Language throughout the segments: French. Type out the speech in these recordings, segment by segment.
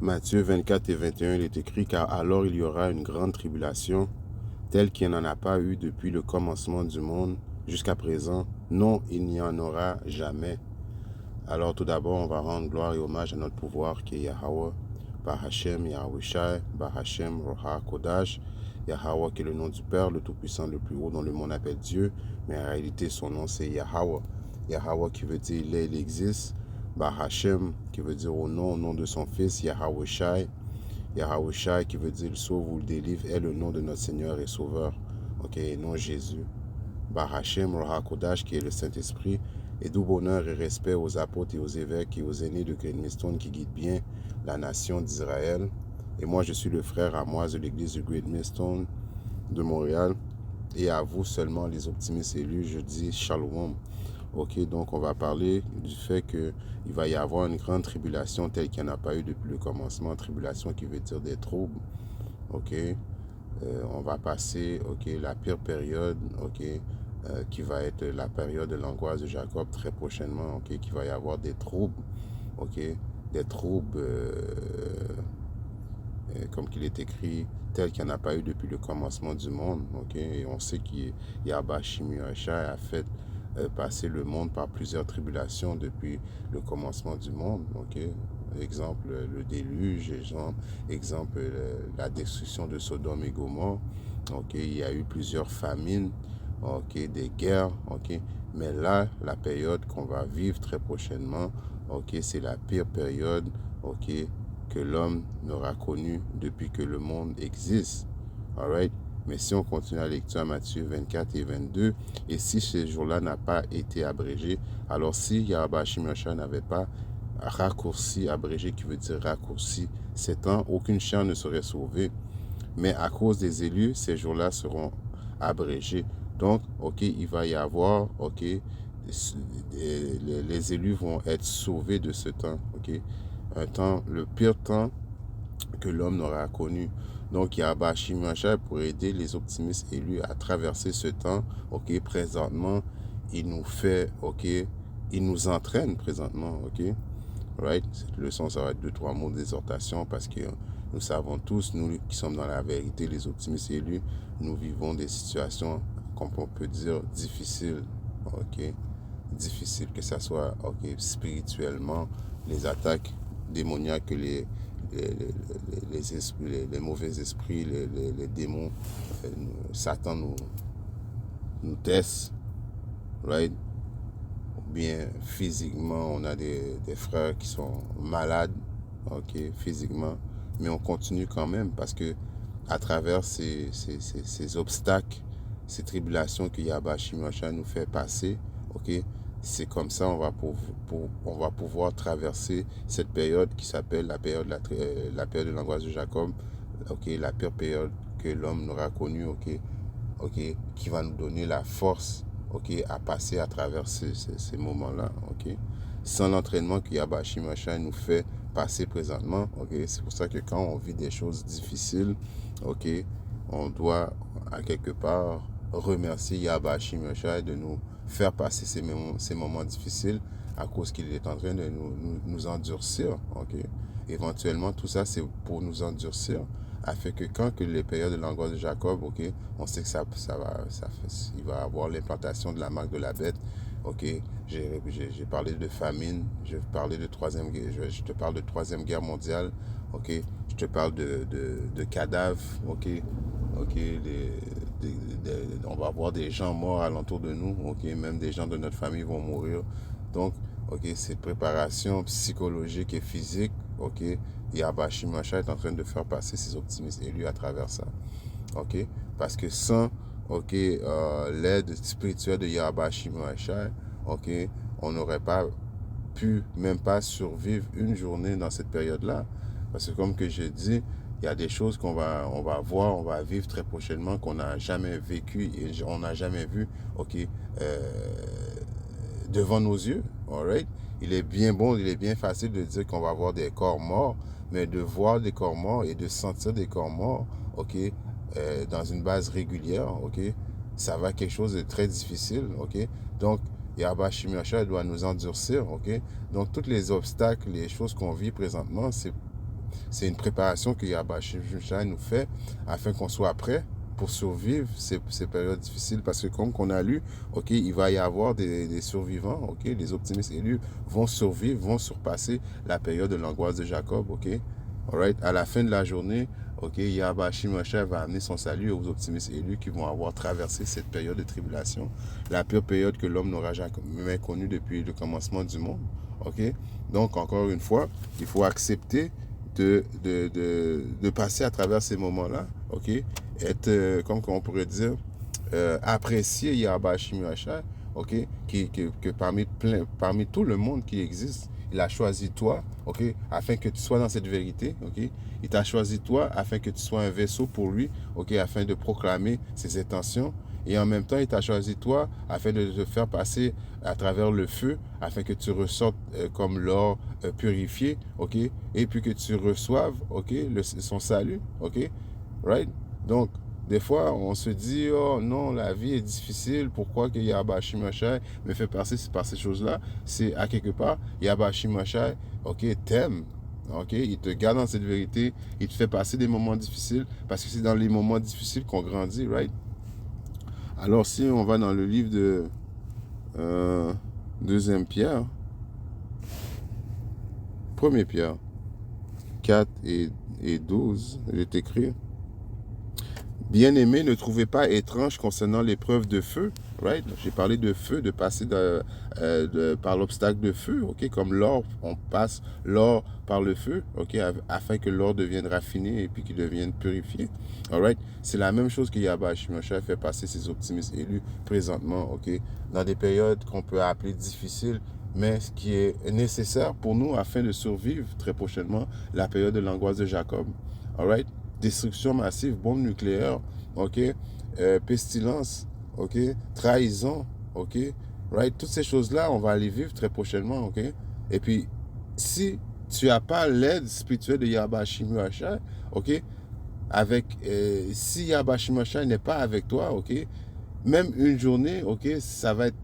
Matthieu 24 et 21, il est écrit, car alors il y aura une grande tribulation, telle qu'il n'en a pas eu depuis le commencement du monde jusqu'à présent. Non, il n'y en aura jamais. Alors tout d'abord, on va rendre gloire et hommage à notre pouvoir qui est Yahweh, Bar Hashem, Yahweh Bar Hashem, Roha Kodash, Yahweh qui est le nom du Père, le Tout-Puissant, le plus haut, dont le monde appelle Dieu, mais en réalité son nom c'est Yahweh. Yahweh qui veut dire il existe. Bar Hashem qui veut dire au nom de son Fils, Yahweh Shai. Yahweh Shai qui veut dire le sauve ou le délivre est le nom de notre Seigneur et Sauveur. Ok, et non Jésus. Bar Hashem, Roha Kodash qui est le Saint-Esprit. Et doux bonheur et respect aux apôtres et aux évêques et aux aînés de Great Millstone qui guident bien la nation d'Israël. Et moi, je suis le frère Amoise de l'église de Great Millstone de Montréal. Et à vous seulement, les optimistes élus, je dis Shalom. Ok, donc on va parler du fait qu'il va y avoir une grande tribulation telle qu'il n'y en a pas eu depuis le commencement. Tribulation qui veut dire des troubles. Ok, on va passer la pire période, qui va être la période de l'angoisse de Jacob très prochainement, qui va y avoir des troubles, des troubles, comme qu'il est écrit, tel qu'il n'y en a pas eu depuis le commencement du monde, et on sait qu'Yahba Shimioshai a fait passer le monde par plusieurs tribulations depuis le commencement du monde, exemple le déluge, exemple la destruction de Sodome et Gomorrhe, il y a eu plusieurs famines, des guerres, mais là, la période qu'on va vivre très prochainement, c'est la pire période, que l'homme n'aura connue depuis que le monde existe. Alright? Mais si on continue la lecture à Matthieu 24 et 22, et si ce jour-là n'a pas été abrégé, alors si Yahba Shimosha n'avait pas raccourci, abrégé qui veut dire raccourci, ces temps, aucune chair ne serait sauvée. Mais à cause des élus, ces jours-là seront abrégés. Donc, il va y avoir, les élus vont être sauvés de ce temps, un temps, le pire temps que l'homme n'aura connu. Donc, Yahba Shimashai pour aider les optimistes élus à traverser ce temps, présentement, il nous fait, il nous entraîne présentement, right? Cette leçon, ça va être 2-3 mots d'exhortation parce que nous savons tous, nous qui sommes dans la vérité, les optimistes élus, nous vivons des situations, comme on peut dire, difficiles, difficiles, que ce soit, spirituellement, les attaques démoniaques que les mauvais esprits, les démons, Satan nous teste, right? Bien physiquement, on a des frères qui sont malades, physiquement, mais on continue quand même parce que à travers ces obstacles, ces tribulations que Yahba Shimosha nous fait passer, c'est comme ça on va pouvoir traverser cette période qui s'appelle la période de l'angoisse de Jacob, la pire période que l'homme n'aura connue, qui va nous donner la force, à passer à travers ces moments-là, sans l'entraînement que Yahba Shimosha nous fait passer présentement, c'est pour ça que quand on vit des choses difficiles, on doit à quelque part remercier Yahba Shimosha de nous faire passer ces moments difficiles à cause qu'il est en train de nous endurcir, éventuellement tout ça c'est pour nous endurcir afin que quand que les périodes de l'angoisse de Jacob, on sait que il va avoir l'implantation de la marque de la bête, j'ai parlé de famine, je te parle de troisième guerre mondiale, je te parle de cadavres, on va avoir des gens morts alentour de nous, même des gens de notre famille vont mourir, donc cette préparation psychologique et physique, Yahba Shimosha est en train de faire passer ses optimistes élus à travers ça. Parce que sans l'aide spirituelle de Yahba Shimosha, on n'aurait pas pu même pas survivre une journée dans cette période-là. Parce que comme que j'ai dit, il y a des choses on va voir, on va vivre très prochainement qu'on n'a jamais vécu et on n'a jamais vu, devant nos yeux, alright? Il est bien facile de dire qu'on va avoir des corps morts, mais de voir des corps morts et de sentir des corps morts, dans une base régulière, ça va être quelque chose de très difficile, Donc, Yahba Shimosha doit nous endurcir, Donc, tous les obstacles, les choses qu'on vit présentement, c'est C'est une préparation que Yahweh Shai nous fait afin qu'on soit prêt pour survivre ces périodes difficiles. Parce que comme on a lu, ok, il va y avoir des survivants, ok, les optimistes élus vont survivre, vont surpasser la période de l'angoisse de Jacob, ok. Alright, à la fin de la journée, ok, Yahweh Shai va amener son salut aux optimistes élus qui vont avoir traversé cette période de tribulation, la pire période que l'homme n'aura jamais connue depuis le commencement du monde, ok. Donc, encore une fois, il faut accepter de passer à travers ces moments-là, ok, être, comme on pourrait dire, apprécier Yahweh Shai, ok, que parmi tout le monde qui existe, il a choisi toi, ok, afin que tu sois dans cette vérité, ok. Il t'a choisi toi afin que tu sois un vaisseau pour lui, ok, afin de proclamer ses intentions. Et en même temps, il t'a choisi toi afin de te faire passer à travers le feu, afin que tu ressortes comme l'or purifié, ok, et puis que tu reçoives, ok, son salut, ok, right? Donc, des fois, on se dit, oh non, la vie est difficile, pourquoi que Yahweh Shai me fait passer par ces choses-là? C'est à quelque part, Yahweh Shai, ok, t'aime, ok, il te garde dans cette vérité, il te fait passer des moments difficiles, parce que c'est dans les moments difficiles qu'on grandit, right? Alors, si on va dans le livre de 2 Pierre, 1 Pierre 4 et 12, il est écrit, bien-aimés, ne trouvez pas étrange concernant l'épreuve de feu, right? J'ai parlé de feu, de passer par l'obstacle de feu, ok? Comme l'or, on passe l'or par le feu, ok? Afin que l'or devienne raffiné et puis qu'il devienne purifié, alright? C'est la même chose que Yahweh Shai fait passer ses optimistes élus présentement, ok? Dans des périodes qu'on peut appeler difficiles, mais ce qui est nécessaire pour nous afin de survivre très prochainement la période de l'angoisse de Jacob, alright? Destruction massive, bombe nucléaire, ok, pestilence, ok, trahison, ok, right, toutes ces choses-là, on va les vivre très prochainement, ok. Et puis, si tu n'as pas l'aide spirituelle de Yahweh Shai, ok, si Yahweh Shai n'est pas avec toi, ok, même une journée, ok, ça va être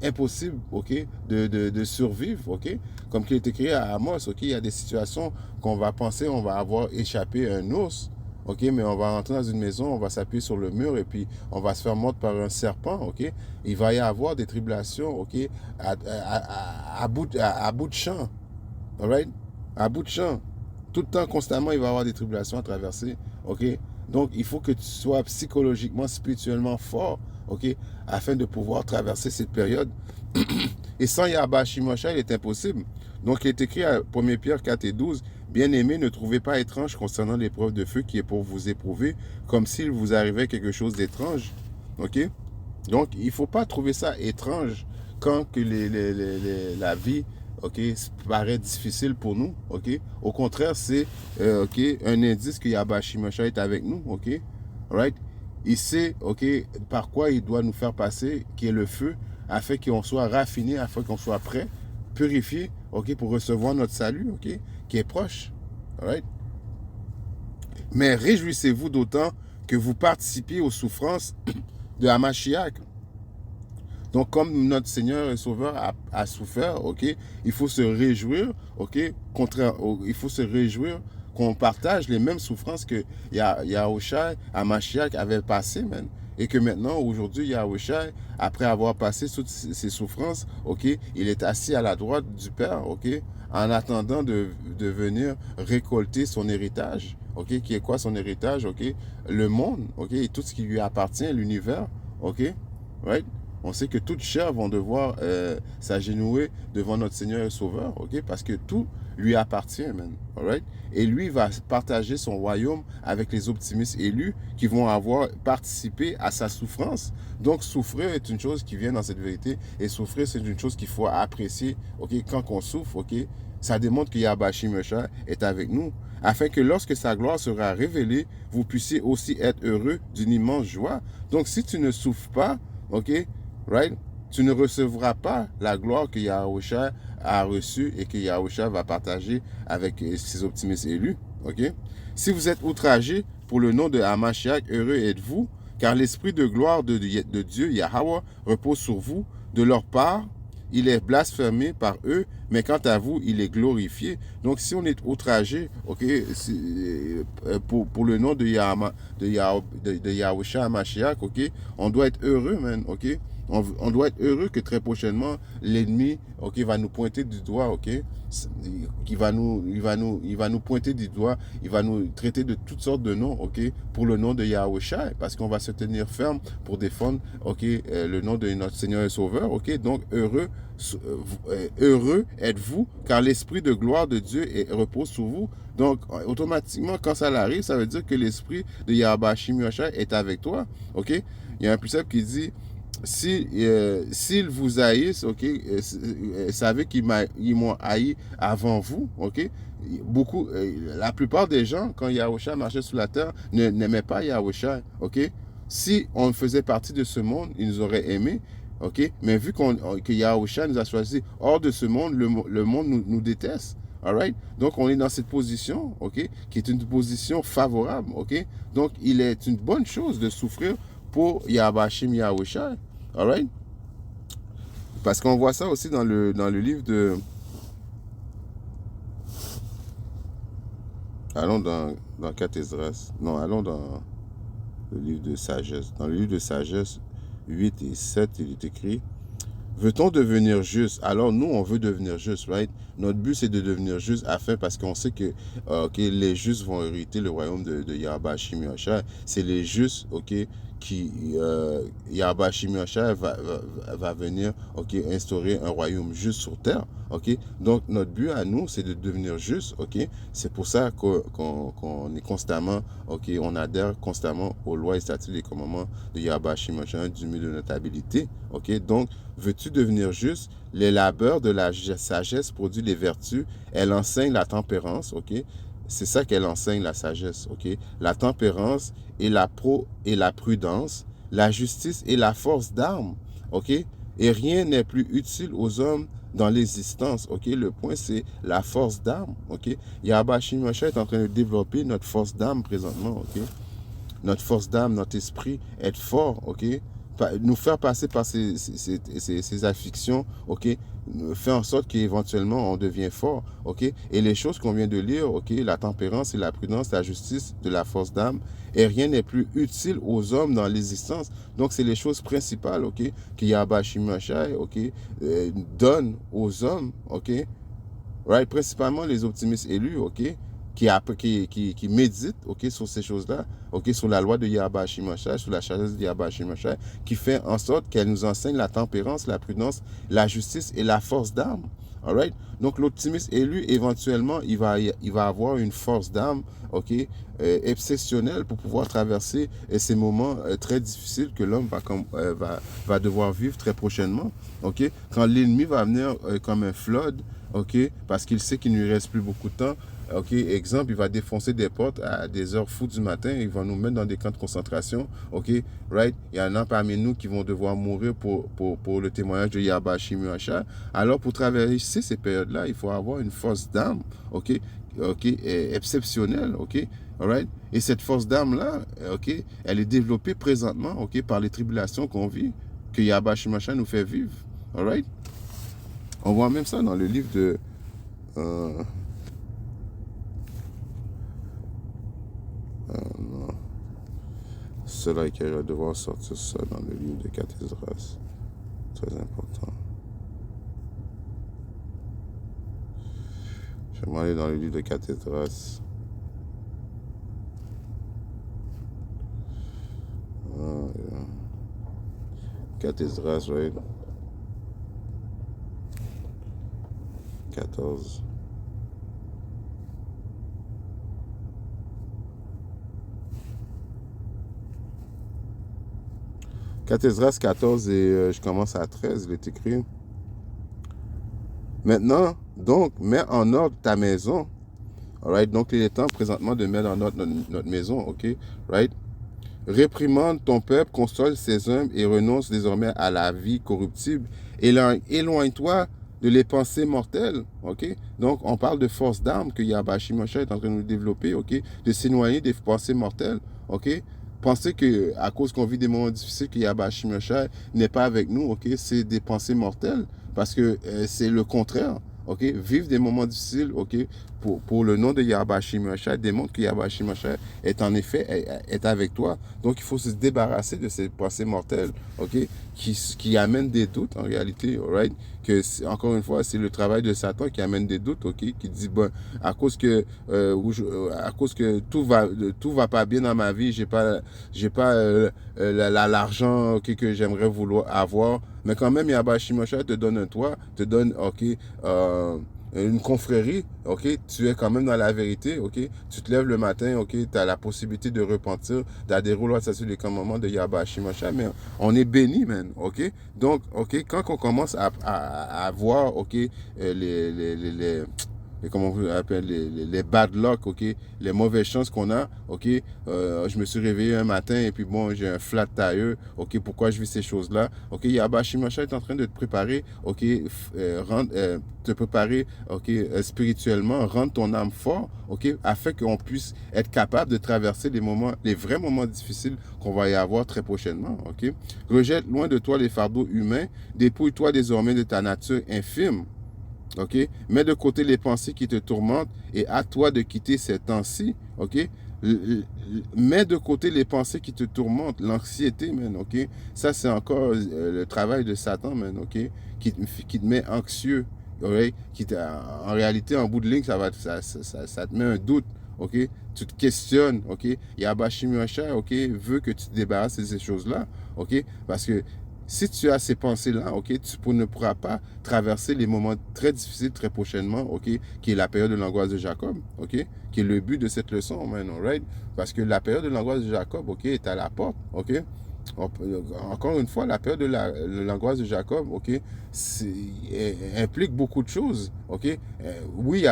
impossible, ok, de survivre, ok. Comme il est écrit à Amos, ok, il y a des situations qu'on va penser, on va avoir échappé à un ours, ok, mais on va rentrer dans une maison, on va s'appuyer sur le mur et puis on va se faire mordre par un serpent, ok. Il va y avoir des tribulations, ok, à bout de champ, alright, à bout de champ. Tout le temps, constamment, il va y avoir des tribulations à traverser, ok. Donc, il faut que tu sois psychologiquement, spirituellement fort, ok, afin de pouvoir traverser cette période. Et sans Yahweh Shai, il est impossible. Donc, il est écrit à 1 Pierre 4 et 12, bien-aimés, ne trouvez pas étrange concernant l'épreuve de feu qui est pour vous éprouver, comme s'il vous arrivait quelque chose d'étrange. Ok? Donc, il ne faut pas trouver ça étrange quand que la vie, ok, paraît difficile pour nous. Ok? Au contraire, c'est ok, un indice que Yahweh Shai est avec nous. Ok? Right? Il sait, ok, par quoi il doit nous faire passer, qui est le feu, afin qu'on soit raffiné, afin qu'on soit prêt, purifié, ok, pour recevoir notre salut, ok, qui est proche. Right? Mais réjouissez-vous d'autant que vous participiez aux souffrances de Hamashiach. Donc, comme notre Seigneur et Sauveur a souffert, ok, il faut se réjouir, ok, il faut se réjouir qu'on partage les mêmes souffrances que Yahushua, Hamashiach avait passées, man. Et que maintenant, aujourd'hui, Yahushua, après avoir passé toutes ces souffrances, ok, il est assis à la droite du Père, ok, en attendant de venir récolter son héritage, ok, qui est quoi son héritage, ok, le monde, ok, et tout ce qui lui appartient, l'univers, ok, right? On sait que toutes chair vont devoir s'agenouiller devant notre Seigneur et Sauveur, ok? Parce que tout lui appartient, man. Alright? Et lui va partager son royaume avec les optimistes élus qui vont avoir participé à sa souffrance. Donc, souffrir est une chose qui vient dans cette vérité. Et souffrir, c'est une chose qu'il faut apprécier, ok? Quand on souffre, ok? Ça démontre que Yahweh Shai est avec nous, afin que lorsque sa gloire sera révélée, vous puissiez aussi être heureux d'une immense joie. Donc, si tu ne souffres pas, ok? Right? Tu ne recevras pas la gloire que Yahushua a reçue et que Yahushua va partager avec ses optimistes élus. Okay? Si vous êtes outragés pour le nom de Hamashiach, heureux êtes-vous, car l'esprit de gloire de Dieu, Yahweh, repose sur vous. De leur part, il est blasphémé par eux, mais quant à vous, il est glorifié. Donc, si on est outragé, ok, pour le nom de Yahushua HaMashiach, ok, on doit être heureux, man, ok. On doit être heureux que très prochainement, l'ennemi, ok, va nous pointer du doigt, ok. Il va nous pointer du doigt, il va nous traiter de toutes sortes de noms, ok, pour le nom de Yahushua, parce qu'on va se tenir ferme pour défendre, ok, le nom de notre Seigneur et Sauveur, ok. Donc, heureux êtes-vous, car l'Esprit de gloire de Dieu repose sur vous. Donc, automatiquement, quand ça arrive, ça veut dire que l'Esprit de Yahweh Shim Yoshai est avec toi, ok. Il y a un précepte qui dit, s'ils vous haïssent, ok, savez qu'ils m'ont haï avant vous, ok. Beaucoup, la plupart des gens, quand Yahushua marchait sur la terre, n'aimaient pas Yahushua, ok. Si on faisait partie de ce monde, ils nous auraient aimés, ok. Mais vu que Yahushua nous a choisis hors de ce monde, le monde nous déteste. Alright? Donc, on est dans cette position, ok, qui est une position favorable, ok. Donc, il est une bonne chose de souffrir pour Yahbashim Yahushua. Alright? Parce qu'on voit ça aussi dans le livre de... Allons dans 4 Esdras. Non, allons dans le livre de sagesse. Dans le livre de sagesse 8 et 7, il est écrit: veut-on devenir juste? Alors nous, on veut devenir juste, right? Notre but, c'est de devenir juste parce qu'on sait que les justes vont hériter le royaume de Yahweh Shim Yoshai. C'est les justes, ok, qui Yahweh Shim Yoshai va venir, ok, instaurer un royaume juste sur terre, ok. Donc notre but à nous, c'est de devenir juste, ok. C'est pour ça qu'on est constamment, ok, on adhère constamment aux lois et statuts et commandements de Yahweh Shim Yoshai du milieu de notre habilité, ok. Donc veux-tu devenir juste? Les labeurs de la sagesse produisent les vertus. Elle enseigne la tempérance, ok? C'est ça qu'elle enseigne, la sagesse, ok? La tempérance et la prudence, la justice et la force d'armes, ok? Et rien n'est plus utile aux hommes dans l'existence, ok? Le point, c'est la force d'armes, ok? Yahweh Shim Yoshai est en train de développer notre force d'âme présentement, ok? Notre force d'âme, notre esprit, être fort, ok? Nous faire passer par ces afflictions, ok? Faire en sorte qu'éventuellement on devient fort, ok? Et les choses qu'on vient de lire, ok? La tempérance et la prudence, la justice, de la force d'âme, et rien n'est plus utile aux hommes dans l'existence. Donc c'est les choses principales, ok? Que Yahweh Shim Yoshai, ok? Donne aux hommes, ok? Right? Principalement les optimistes élus, ok? Qui méditent, ok, sur ces choses-là, ok, sur la loi de Yahweh Shim Yoshai, sur la sagesse de Yahweh Shim Yoshai, qui fait en sorte qu'elle nous enseigne la tempérance, la prudence, la justice et la force d'âme. Alright? Donc l'optimiste élu, éventuellement, il va avoir une force d'âme, ok, exceptionnelle pour pouvoir traverser ces moments très difficiles que l'homme va devoir vivre très prochainement, ok? Quand l'ennemi va venir comme un flood, ok, parce qu'il sait qu'il ne lui reste plus beaucoup de temps. Ok, exemple, il va défoncer des portes à des heures fous du matin, il va nous mettre dans des camps de concentration, ok, right? Il y en a parmi nous qui vont devoir mourir pour le témoignage de Yahweh Shim Yoshai. Alors, pour traverser ces périodes-là, il faut avoir une force d'âme, ok, exceptionnelle, ok, alright? Et cette force d'âme-là, ok, elle est développée présentement, ok, par les tribulations qu'on vit, que Yahweh Shim Yoshai nous fait vivre, alright? On voit même ça dans le livre de... non. Cela qui va devoir sortir ça dans le livre de 4 Esdras. Très important. Je vais m'aller dans le livre de 4 Esdras. 4 Esdras, right? 14. Esdras 14 et je commence à 13, il est écrit. Maintenant, donc, mets en ordre ta maison. Alright, donc il est temps présentement de mettre en ordre notre maison, ok? Right? Réprimande ton peuple, console ses hommes et renonce désormais à la vie corruptible. Éloigne-toi de les pensées mortelles, ok? Donc, on parle de force d'âme que Yahweh Shim Yoshai est en train de nous développer, ok? De s'éloigner des pensées mortelles, ok? Penser que à cause qu'on vit des moments difficiles, que Yahweh Shim Yoshai n'est pas avec nous, ok? C'est des pensées mortelles. parce que c'est le contraire. OK? Vivre des moments difficiles, OK? Pour le nom de Yahweh Hashem Yahshua, démontre que Yahweh Hashem Yahshua est en effet est avec toi. Donc, il faut se débarrasser de ces pensées mortelles, OK? Qui amènent des doutes, en réalité, right? Que, encore une fois, c'est le travail de Satan qui amène des doutes, OK? Qui dit, bon, à cause que tout va pas bien dans ma vie, j'ai pas l'argent, OK, que j'aimerais vouloir avoir, mais quand même, Yahweh Hashem Yahshua te donne un toit, te donne, OK, une confrérie, OK, tu es quand même dans la vérité, OK, tu te lèves le matin, OK, tu as la possibilité de repentir, d'adhérer aux lois sur les commandements de Yahweh Hashem Yahshua, mais on est béni, man, OK, donc, OK, quand on commence à voir, OK, comment on appelle, les bad luck, OK, les mauvaises chances qu'on a, OK, je me suis réveillé un matin et puis bon, j'ai un flat tire, OK, pourquoi je vis ces choses-là, OK, Yahweh Hashem Yahshua est en train de te préparer, OK, te préparer, OK, spirituellement, rendre ton âme fort, OK, afin qu'on puisse être capable de traverser les vrais moments difficiles qu'on va y avoir très prochainement, OK. Rejette loin de toi les fardeaux humains, dépouille-toi désormais de ta nature infime, OK? Mets de côté les pensées qui te tourmentent et à toi de quitter ces temps-ci, OK? Mets de côté les pensées qui te tourmentent, l'anxiété, man, OK? Ça, c'est encore le travail de Satan, man, OK? Qui te met anxieux, OK? En réalité, en bout de ligne, ça te met un doute, OK? Tu te questionnes, OK? Yahweh Hashem Yahshua, OK, veut que tu te débarrasses de ces choses-là, OK? Parce que si tu as ces pensées-là, OK, tu ne pourras pas traverser les moments très difficiles très prochainement, OK, qui est la période de l'angoisse de Jacob, OK, qui est le but de cette leçon, man, right? Parce que la période de l'angoisse de Jacob, OK, est à la porte, OK? Encore une fois, la période de l'angoisse de Jacob, OK, implique beaucoup de choses, OK? Oui,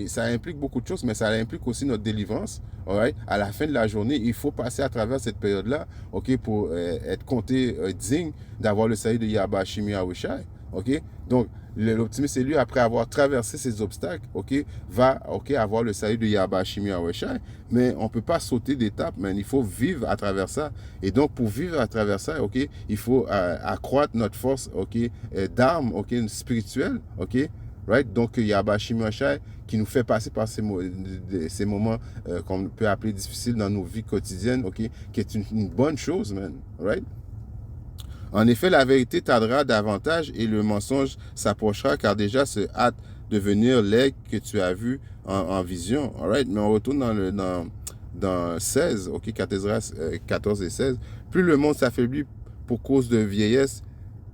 ça implique beaucoup de choses, mais ça implique aussi notre délivrance, right? À la fin de la journée, il faut passer à travers cette période-là, OK, pour être compté digne d'avoir le salut de Yahweh Hashem Yahshua, OK? Donc, l'optimiste élu, après avoir traversé ces obstacles, OK, va, OK, avoir le salut de Yahweh Hashem Yahshua, mais on ne peut pas sauter d'étape, mais il faut vivre à travers ça. Et donc, pour vivre à travers ça, OK, il faut accroître notre force, OK, d'armes, OK, spirituelle, OK, right? Donc, Yahweh Hashem Yahshua qui nous fait passer par ces moments qu'on peut appeler difficiles dans nos vies quotidiennes, OK, qui est une bonne chose, man, right? En effet, la vérité tardera davantage et le mensonge s'approchera car déjà se hâte de venir l'aigle que tu as vu en vision. All right? Mais on retourne dans 16, OK, 14 et 16. Plus le monde s'affaiblit pour cause de vieillesse,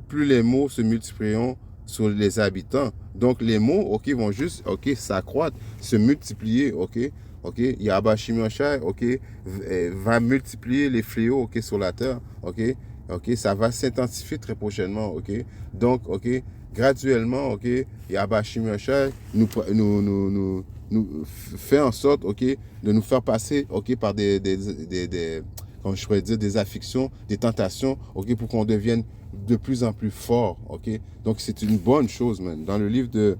plus les maux se multiplieront sur les habitants. Donc les maux, OK, vont juste, OK, s'accroître, se multiplier, OK. OK, Yahweh Hashem Yahshua, OK, va multiplier les fléaux, OK, sur la terre, OK. OK, ça va s'intensifier très prochainement, OK. Donc, OK, graduellement, OK, Yahweh Hashem Yahshua nous fait en sorte, OK, de nous faire passer, OK, par comme je pourrais dire, des afflictions, des tentations, OK, pour qu'on devienne de plus en plus fort, OK. Donc, c'est une bonne chose, man. Dans le livre de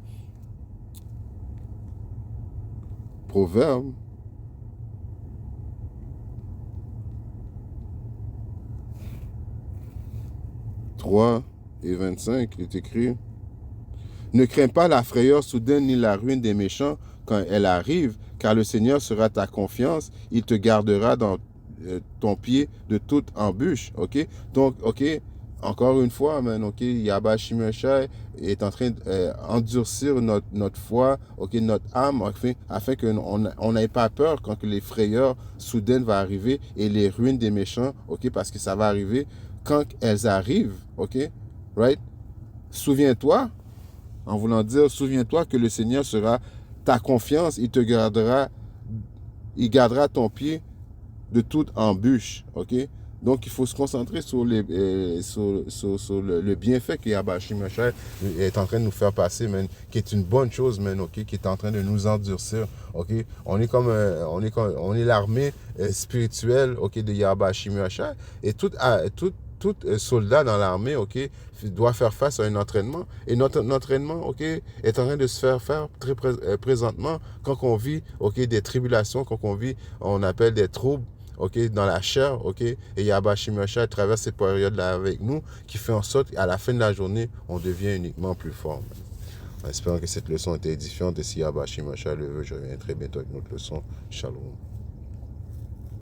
Proverbes, et 25, il est écrit: ne crains pas la frayeur soudaine ni la ruine des méchants quand elle arrive, car le Seigneur sera ta confiance, il te gardera dans ton pied de toute embûche, OK? Donc, OK, encore une fois, man, OK, Yahweh Hashem Yahshua est en train d'endurcir notre foi, OK, notre âme, afin qu'on n'ait pas peur quand que les frayeurs soudaines vont arriver et les ruines des méchants, OK, parce que ça va arriver quand elles arrivent, OK, right? Souviens-toi, en voulant dire, souviens-toi que le Seigneur sera ta confiance, il gardera ton pied de toute embûche, OK? Donc, il faut se concentrer sur le bienfait que Yahweh Hashem Yahshua est en train de nous faire passer, man, qui est une bonne chose, man, OK, qui est en train de nous endurcir, OK? On est l'armée spirituelle, OK, de Yahweh Hashem Yahshua, et tout soldat dans l'armée, OK, doit faire face à un entraînement. Et notre entraînement, OK, est en train de se faire présentement quand on vit, OK, des tribulations, quand on vit, on appelle des troubles, ok, dans la chair, ok, et Yahweh Shemashia traverse cette période-là avec nous, qui fait en sorte qu'à la fin de la journée, on devient uniquement plus fort. En espérant que cette leçon était édifiante, et si Yahweh Shemashia le veut, je reviens très bientôt avec notre leçon. Shalom.